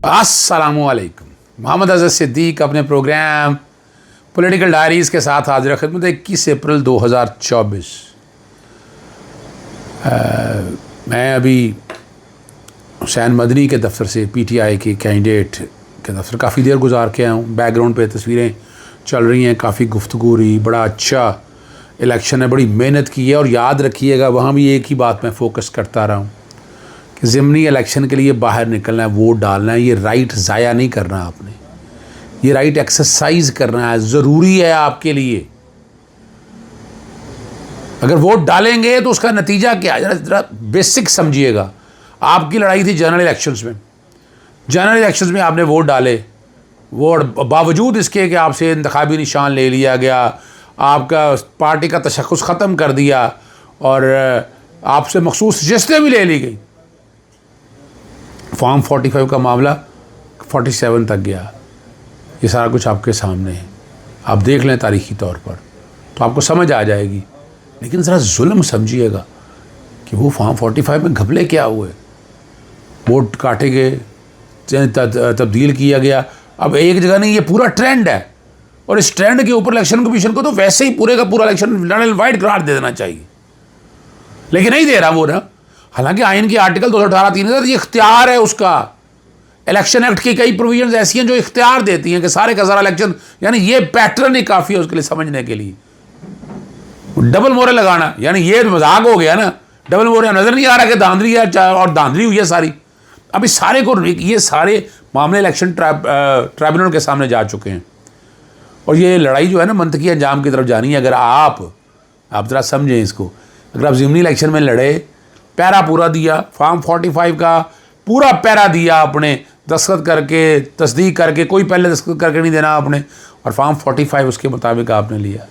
अस्सलामुअलैकुम। मोहम्मद अज़हर सिद्दीक अपने programme political diaries के साथ हाजिर खिदमत। 21 अप्रैल 2024। मैं अभी हुसैन मदनी के दफ्तर से PTI के कैंडिडेट के दफ्तर काफ़ी देर गुजार के आया हूँ। बैकग्राउंड पे तस्वीरें चल रही हैं, काफ़ी गुफ्तगू रही, बड़ा अच्छा इलेक्शन है, बड़ी मेहनत की है। और याद रखिएगा, वहाँ भी एक ही बात मैं फ़ोकस करता रहा हूँ कि ज़िमनी इलेक्शन के लिए बाहर निकलना है, वोट डालना है। ये राइट ज़ाया नहीं करना आपने, ये राइट एक्सरसाइज करना है, ज़रूरी है आपके लिए। अगर वोट डालेंगे तो उसका नतीजा क्या है, ज़रा बेसिक समझिएगा। आपकी लड़ाई थी जनरल इलेक्शंस में। जनरल इलेक्शंस में आपने वोट डाले, वोट बावजूद इसके कि आपसे इंतखाबी निशान ले लिया गया, आपका पार्टी का तशख़्ख़ुस ख़त्म कर दिया और आपसे मखसूस नशस्तें भी ले ली गई। फॉर्म 45 का मामला 47 तक गया। ये सारा कुछ आपके सामने है, आप देख लें तारीख़ी तौर पर तो आपको समझ आ जाएगी। लेकिन ज़रा जुल्म समझिएगा कि वो फॉर्म 45 में घपले क्या हुए, वोट काटे गए, तब्दील किया गया। अब एक जगह नहीं, ये पूरा ट्रेंड है और इस ट्रेंड के ऊपर इलेक्शन कमीशन को तो वैसे ही पूरे का पूरा इलेक्शन नल एंड वाइड करार दे देना चाहिए, लेकिन नहीं दे रहा वो ना। हालांकि आइन के आर्टिकल 218(3) ये इख्तियार है उसका। इलेक्शन एक्ट की कई प्रोविजंस ऐसी हैं जो इख्तियार देती हैं कि सारे का सारा इलेक्शन, यानी ये पैटर्न ही काफ़ी है उसके लिए समझने के लिए। डबल मोहर लगाना, यानी ये मजाक हो गया ना। डबल मोहर नज़र नहीं आ रहा कि धांधली है और धांधली हुई है सारी। अब इस सारे को, ये सारे मामले इलेक्शन ट्राइब्यूनल के सामने जा चुके हैं और ये लड़ाई जो है ना मंतकी अंजाम की तरफ जानी है। अगर आप ज़रा समझें इसको। अगर आप ज़िमनी इलेक्शन में लड़े, पैरा पूरा दिया, फॉर्म 45 का पूरा पैरा दिया आपने, दस्तखत करके, तस्दीक करके, कोई पहले दस्तखत करके नहीं देना आपने, और फॉर्म 45 उसके मुताबिक आपने लिया,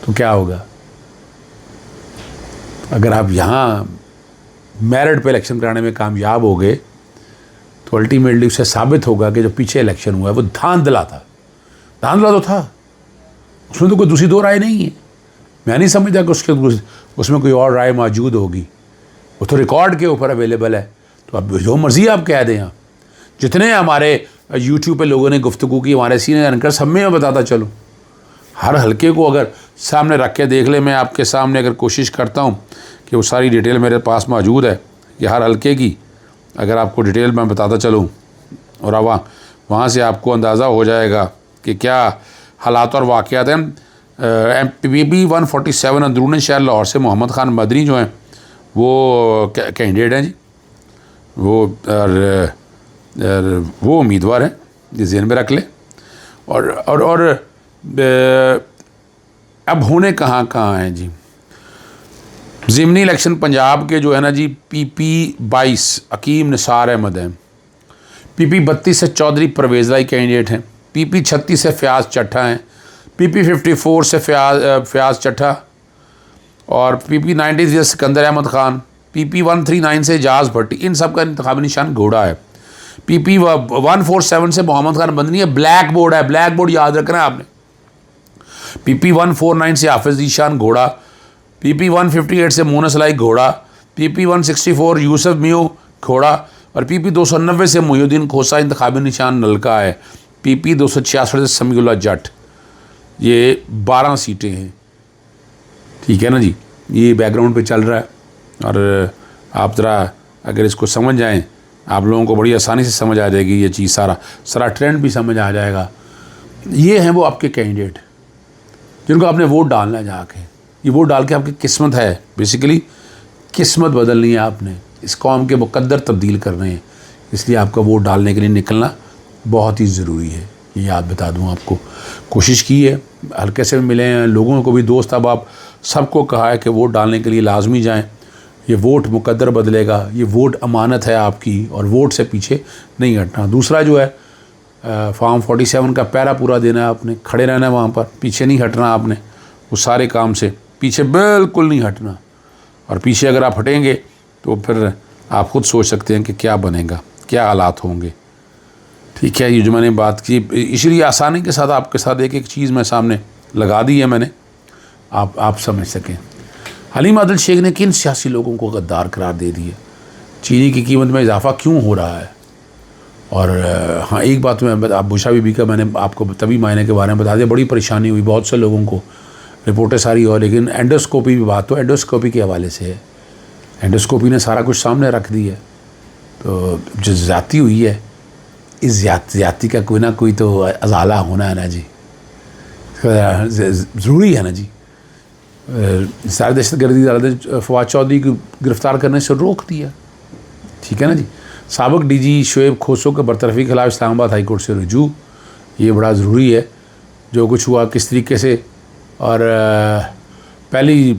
तो क्या होगा? अगर आप यहाँ मेरिट पे इलेक्शन कराने में कामयाब हो गए तो अल्टीमेटली उससे साबित होगा कि जो पीछे इलेक्शन हुआ है वो धांधला था। धांधला तो था, उसमें तो कोई दूसरी दो राय नहीं है। मैं नहीं समझता कि उसमें कोई और राय मौजूद होगी। वो तो रिकॉर्ड के ऊपर अवेलेबल है, तो अब जो मर्ज़ी आप कह दें। यहाँ जितने हमारे यूट्यूब पे लोगों ने गुफ्तगू की, हमारे सीनियर एंकर, सब में मैं बताता चलूँ, हर हल्के को अगर सामने रख के देख ले, मैं आपके सामने अगर कोशिश करता हूँ कि वो सारी डिटेल मेरे पास मौजूद है कि हर हल्के की अगर आपको डिटेल मैं बताता चलूँ, और अब वहाँ से आपको अंदाज़ा हो जाएगा कि क्या हालात और वाक़यात हैं। PPB 147 अंदरून शहर लाहौर से मोहम्मद ख़ान मदनी जो हैं वो कैंडिडेट हैं जी, वो उम्मीदवार हैं, ये ज़हन में रख ले। और अब होने कहाँ हैं जी। ज़िमनी इलेक्शन पंजाब के जो है ना जी, PP 22 अकीम निसार अहमद हैं, PP 32 से चौधरी परवेज़ लाई कैंडिडेट हैं, PP 36 से फ़याज़ चट्ठा हैं, PP 54 से फ़याज़ चट्ठा, और PP 93 से सिकंदर अहमद ख़ान, PP 139 से एजाज़ भट्टी। इन सब का इंतखाबी निशान घोड़ा है। PP 147 से मोहम्मद ख़ान मदनी है, ब्लैक बोर्ड है, ब्लैक बोर्ड याद रखना है आपने। PP 149 से हाफिज़ ईशान घोड़ा, PP 158 से मोनस लाई घोड़ा, PP 164 यूसुफ मियो घोड़ा, और PP 290 से मुहिउद्दीन खोसा इंतखाबी निशान नलका है। PP 266 से समीउल्लाह जट। ये 12 सीटें हैं, ठीक है ना जी। ये बैकग्राउंड पे चल रहा है और आप ज़रा अगर इसको समझ जाएं, आप लोगों को बड़ी आसानी से समझ आ जाएगी ये चीज़, सारा ट्रेंड भी समझ आ जाएगा। ये हैं वो आपके कैंडिडेट जिनको आपने वोट डालना है जाके। ये वोट डाल के आपकी किस्मत है, बेसिकली किस्मत बदलनी है आपने, इस कौम के मुकद्दर तब्दील करने हैं। इसलिए आपका वोट डालने के लिए निकलना बहुत ही ज़रूरी है। ये याद बता दूँ आपको, कोशिश की है, हल्के से मिले हैं लोगों को भी, दोस्त अब आप सबको कहा है कि वोट डालने के लिए लाजमी जाएं। ये वोट मुकद्दर बदलेगा, ये वोट अमानत है आपकी, और वोट से पीछे नहीं हटना। दूसरा जो है फॉर्म 47 का पैरा पूरा देना है आपने, खड़े रहना है वहाँ पर, पीछे नहीं हटना आपने, उस सारे काम से पीछे बिल्कुल नहीं हटना। और पीछे अगर आप हटेंगे तो फिर आप खुद सोच सकते हैं कि क्या बनेगा, क्या हालात होंगे, ठीक है। ये जो मैंने बात की, इसलिए आसानी के साथ आपके साथ एक चीज़ मैं सामने लगा दी है मैंने, आप समझ सकें। हलीम आदिल शेख ने किन सियासी लोगों को गद्दार करार दे दिया, चीनी की कीमत में इजाफा क्यों हो रहा है, और हाँ, एक बात मैं आप बुशरा बीबी का मैंने आपको तभी मायने के बारे में बता दिया, बड़ी परेशानी हुई बहुत से लोगों को, रिपोर्टें सारी और, लेकिन एंडोस्कोपी भी बात तो एंडोस्कोपी के हवाले से है। एंडोस्कोपी ने सारा कुछ सामने रख दिया। तो जो ज़्यादती हुई है, इस ज़्यादती का कोई ना कोई तो अजाला होना है ना जी, ज़रूरी है ना जी। सारे दहशतगर्दी अदालत ने फवाद चौधरी को गिरफ़्तार करने से रोक दिया, ठीक है ना जी। साबिक डीजी शोएब खोसो के बरतरफी के खिलाफ इस्लामाबाद हाई कोर्ट से रुजू, ये बड़ा ज़रूरी है जो कुछ हुआ किस तरीके से। और पहली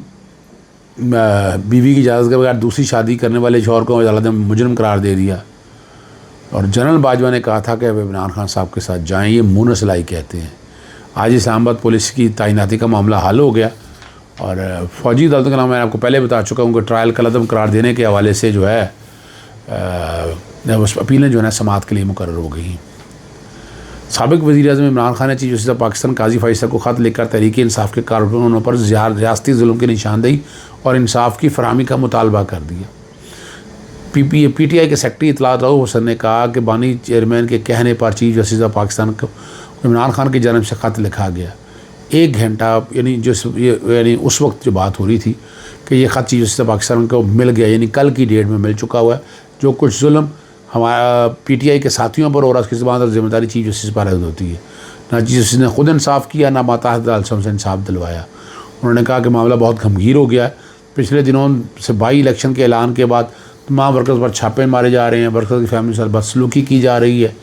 बीवी की इजाज़त के बगैर दूसरी शादी करने वाले शौहर को अदालत ने मुजरिम करार दे दिया। और जनरल बाजवा ने कहा था कि वे इमरान खान साहब के साथ जाएं, ये मुँह नसलाई कहते हैं। आज इस्लामाबाद पुलिस की तैनाती का मामला हल हो गया और फ़ौजी अदालतों का नाम मैं आपको पहले बता चुका हूँ कि ट्रायल कलअदम करार देने के हवाले से जो है उस अपीलें जो है समाअत के लिए मुकर्रर हो गई। साबिक वज़ीर-ए-आज़म इमरान खान ने चीफ जस्टिस पाकिस्तान काजी फ़ैसल को ख़त लिखकर तहरीक इंसाफ के कारकुनों पर रियासती जुल्म की निशानदेही और इंसाफ की फरहमी का मुतालबा कर दिया। PTI के सेक्रेटरी इत्तलात रऊफ़ हुसैन ने कहा कि बानी चेयरमैन के कहने पर चीफ जस्टिस पाकिस्तान को इमरान खान की जानिब से ख़त लिखा गया। 1 घंटा यानी उस वक्त जो बात हो रही थी कि ये ख़त चीफ जस्टिस पाकिस्तान को मिल गया, यानी कल की डेट में मिल चुका हुआ है। जो कुछ जुल्म हमारा PTI के साथियों पर और उसकी ज़बान और ज़िम्मेदारी चीफ जस्टिस पर आयद होती है। ना चीफ जस्टिस ने खुद इंसाफ किया, ना मातहत अदालत से इंसाफ दिलवाया। उन्होंने कहा कि मामला बहुत गंभीर हो गया है। पिछले दिनों से बाई इलेक्शन के ऐलान के बाद तमाम वर्कर्स पर छापे मारे जा रहे हैं, वर्कर्स की फैमिली से बदसलूकी की जा रही है,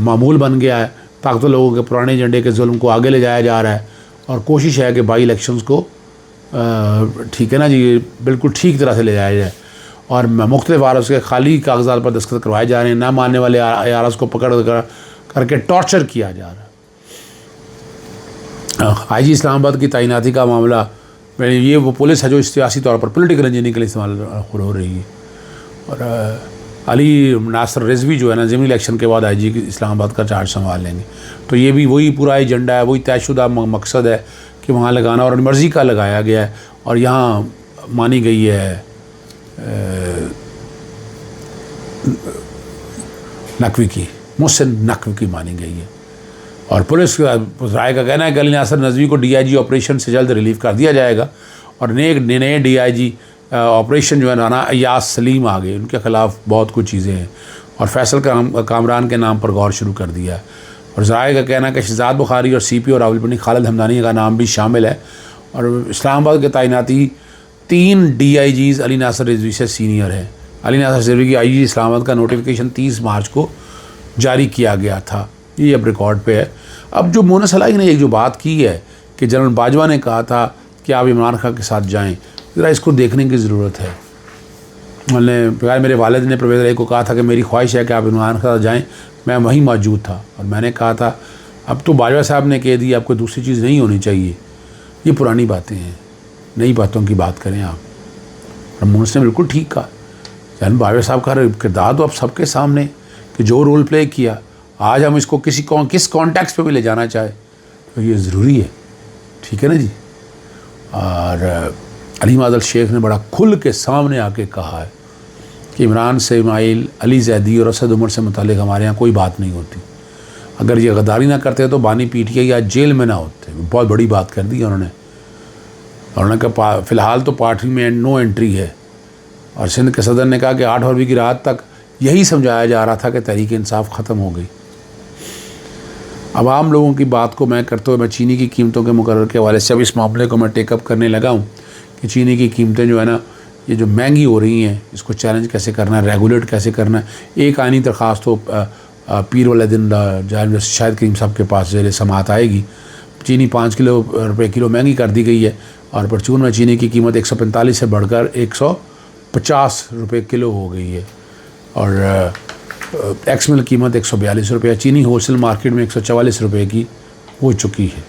मामूल बन गया है। ताकतवर लोगों के पुराने एजेंडे के जुल्म को आगे ले जाया जा रहा है और कोशिश है कि बाई इलेक्शंस को ठीक है ना जी, बिल्कुल ठीक तरह से ले जाया जाए। और मुख्तलिफ आरज़ के खाली कागजात पर दस्तखत करवाए जा रहे हैं, ना मानने वाले आरज़ को पकड़ करके टॉर्चर किया जा रहा है। IG इस्लामाबाद की तैनाती का मामला, ये वो पुलिस है जो सियासी तौर पर पॉलिटिकल इंजीनियरिंग के लिए इस्तेमाल हो रही है। और अली नासर रिजवी जो है ना, ज़िमनी इलेक्शन के बाद IG इस्लामाबाद का चार्ज संभाल लेंगे। तो ये भी वही पूरा एजेंडा है, वही तयशुदा मकसद है कि वहाँ लगाना, और मर्ज़ी का लगाया गया है। और यहाँ मानी गई है नकवी की, मुहसिन नकवी की मानी गई है। और पुलिस राय का कहना है कि अली नासर नज़वी को DIG ऑपरेशन से जल्द रिलीव कर दिया जाएगा। और नए DIG ऑपरेशन जो है राना अयाज सलीम आ गए, उनके ख़िलाफ़ बहुत कुछ चीज़ें हैं। और फैसल कामरान के नाम पर गौर शुरू कर दिया है। और ज़राए का कहना है कि शहजाद बुखारी और CP और रावलपिंडी खालिद हमदानी का नाम भी शामिल है। और इस्लामाबाद के तैनाती 3 DIGs अली नासर रिजवी से सीनियर है। अली नासर रिजवी की IG इस्लामाबाद का नोटिफिकेशन 30 मार्च को जारी किया गया था, ये अब रिकॉर्ड पे है। अब जो मोना सलाई ने एक जो बात की है कि जनरल बाजवा ने कहा था कि आप इमरान खान के साथ जाएं, ज़रा इसको देखने की ज़रूरत है। मेरे वालिद ने परवेज़ इलाही को कहा था कि मेरी ख्वाहिश है कि आप इमरान खान के साथ जाएँ, मैं वहीं मौजूद था। और मैंने कहा था अब तो बाजवा साहब ने कह दिया, अब कोई दूसरी चीज़ नहीं होनी चाहिए। ये पुरानी बातें हैं, नई बातों की बात करें आप। और मुंस ने बिल्कुल ठीक कहा। जनरल बाजवा साहब का किरदार तो अब सबके सामने कि जो रोल प्ले किया, आज हम इसको किस कॉन्टेक्स्ट पे भी ले जाना चाहे तो ये ज़रूरी है, ठीक है ना जी। और अली मादल शेख ने बड़ा खुल के सामने आके कहा है कि इमरान से इस्माइल, अली जैदी और असद उमर से मुतालिक हमारे यहाँ कोई बात नहीं होती। अगर ये गद्दारी ना करते तो बानी PTI आज जेल में ना होते। बहुत बड़ी बात कर दी उन्होंने कहा फ़िलहाल तो पार्टी में नो एंट्री है। और सिंध के सदर ने कहा कि 8 फरवरी की रात तक यही समझाया जा रहा था कि तहरीक इंसाफ ख़त्म हो गई। अब आम लोगों की बात को मैं करते हुए मैं चीनी की कीमतों के मुकर्रर के हवाले से अब इस मामले को मैं टेकअप करने लगा हूँ कि चीनी की कीमतें जो है ना, ये जो महंगी हो रही हैं, इसको चैलेंज कैसे करना है, रेगुलेट कैसे करना है। एक आइनी दरख्वास्त हो पीर वाले दिन शाहिद करीम साहब के पास ज़ेर समाअत आएगी। चीनी 5 रुपये किलो महंगी कर दी गई है और परचून में चीनी की कीमत 145 से बढ़कर 150 रुपये किलो हो गई है। और एक्स मिल कीमत 142 रुपये, चीनी होलसेल मार्केट में 144 रुपये की हो चुकी है,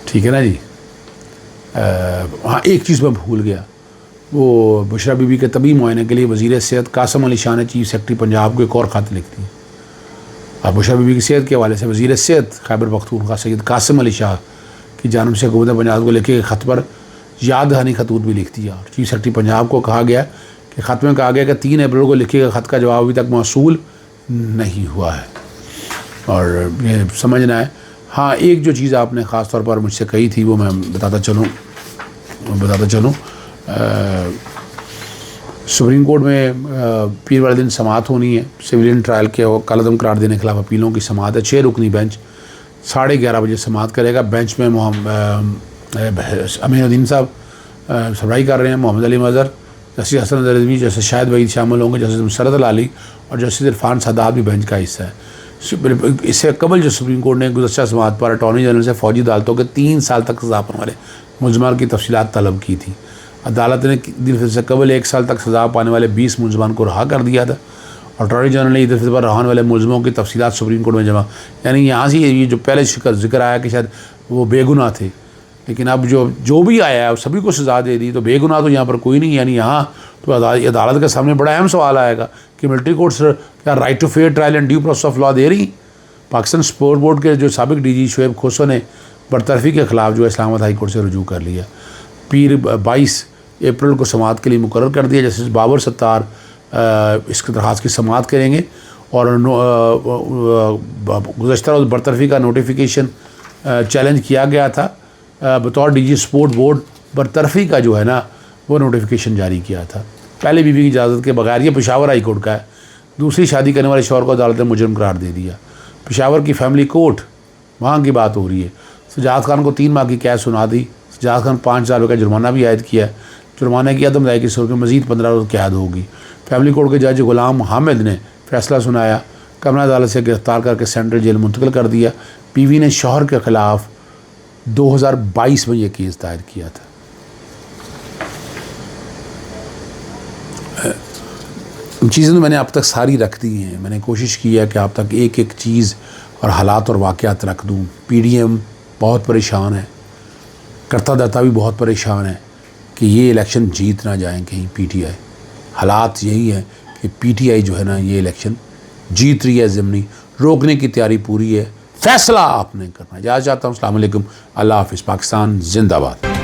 ठीक है ना जी। हाँ, एक चीज़ मैं भूल गया, वो बुशरा बीबी के तबी मुआयने के लिए वज़ीर सेहत कासिम अली शाह ने चीफ सेक्रेटरी पंजाब को एक और ख़त लिख दी। और बुशरा बीबी की सेहत के हवाले से वज़ीर सेहत खैबर पख्तूनख्वा सैयद कासिम अली शाह की जानिब से हुकूमत पंजाब को लिखे गए ख़त पर याद दहानी खतूत भी लिख दिया। और चीफ सेक्रेटरी पंजाब को कहा गया कि ख़त में कहा गया कि 3 अप्रैल को लिखे गए ख़त का जवाब अभी तक मौसूल नहीं हुआ है और ये समझना है। हाँ, एक जो चीज़ आपने ख़ास तौर पर मुझसे कही थी वो मैं बताता चलूँ। सुप्रीम कोर्ट में पीर वाले दिन समाअत होनी है, सिविलियन ट्रायल के और कालादम करार देने के खिलाफ अपीलों की समाअत है। 6 रुकनी बेंच 11:30 बजे समाअत करेगा। बेंच में अमीनुद्दीन साहब सरबराही कर रहे हैं, मोहम्मद अली मज़हर, जस्टिस हसन रिजवी, जस्टिस शाहिद वहीद शामिल होंगे, जस्टिस मुसरत अली और जस्टिस इरफान सादात भी बेंच का हिस्सा है। इससे कबल जो सुप्रीम कोर्ट ने गुज़श्ता समाअत पर अटॉर्नी जनरल से फ़ौजी अदालतों के 3 साल तक सज़ा पाने वाले मुलज़मान की तफसीलात तलब की थी। अदालत ने ईद से कबल 1 साल तक सज़ा पाने वाले 20 मुलज़मान को रहा कर दिया था। अटॉर्नी जनरल ने ईद पर रहने वाले मुलज़मों की तफसीलात सुप्रीम कोर्ट में जमा, यानी यहाँ से ये जो पहले जिक्र आया कि शायद वो बेगुनाह थे, लेकिन अब जो भी आया है सभी को सज़ा दे दी, तो बेगुनाह तो यहाँ पर कोई नहीं। यानी यहाँ तो अदालत के सामने बड़ा अहम सवाल आएगा कि मिलिट्री कोर्ट्स क्या right to fair trial and due process of law दे रही। पाकिस्तान स्पोर्ट बोर्ड के जो साबिक DG शुएब खोसो ने बरतरफी के ख़िलाफ़ जो इस्लामाबाद हाई कोर्ट से रुजू कर लिया। पीर 22 अप्रैल को समाअत के लिए मुकर्रर कर दिया। जस्टिस बाबर सत्तार इसकी दरख्वास्त की समाअत करेंगे और गुज़श्ता रोज़ बरतरफी का नोटिफिकेशन चैलेंज किया गया था। बतौर DG स्पोर्ट बोर्ड बरतरफी का जो है ना वो नोटिफिकेशन जारी किया था पहले बीवी की इजाज़त के बगैर। ये पेशावर हाई कोर्ट का है। दूसरी शादी करने वाले शौहर को अदालत ने मुजरिम करार दे दिया। पेशावर की फैमिली कोर्ट, वहाँ की बात हो रही है। सजाद खान को 3 माह की कैद सुना दी। सजाद खान 5,000 रुपये का जुर्माना भी आयद किया है। जुर्माने की अदम अदायगी की सूरत में मज़ीद 15 रोज़ कैद होगी। फैमिली कोर्ट के जज गुलाम हामिद ने फैसला सुनाया, कमरा अदालत से गिरफ़्तार करके सेंट्रल जेल मुंतकिल कर दिया। बीवी ने शौहर के ख़िलाफ़ 2022 में ये केस दायर किया था। चीज़ें तो मैंने अब तक सारी रख दी हैं। मैंने कोशिश की है कि आप तक एक एक चीज़ और हालात और वाक़यात रख दूँ। PDM बहुत परेशान है, करता धरता भी बहुत परेशान है कि ये इलेक्शन जीत ना जाएं कहीं PTI। हालात यही है कि PTI जो है ना ये इलेक्शन जीत रही है, ज़िमनी रोकने की तैयारी पूरी है। फ़ैसला आपने करना है। इजाज़त चाहता हूँ। अस्सलाम वालेकुम, अल्लाह हाफ़िज़। पाकिस्तान जिंदाबाद।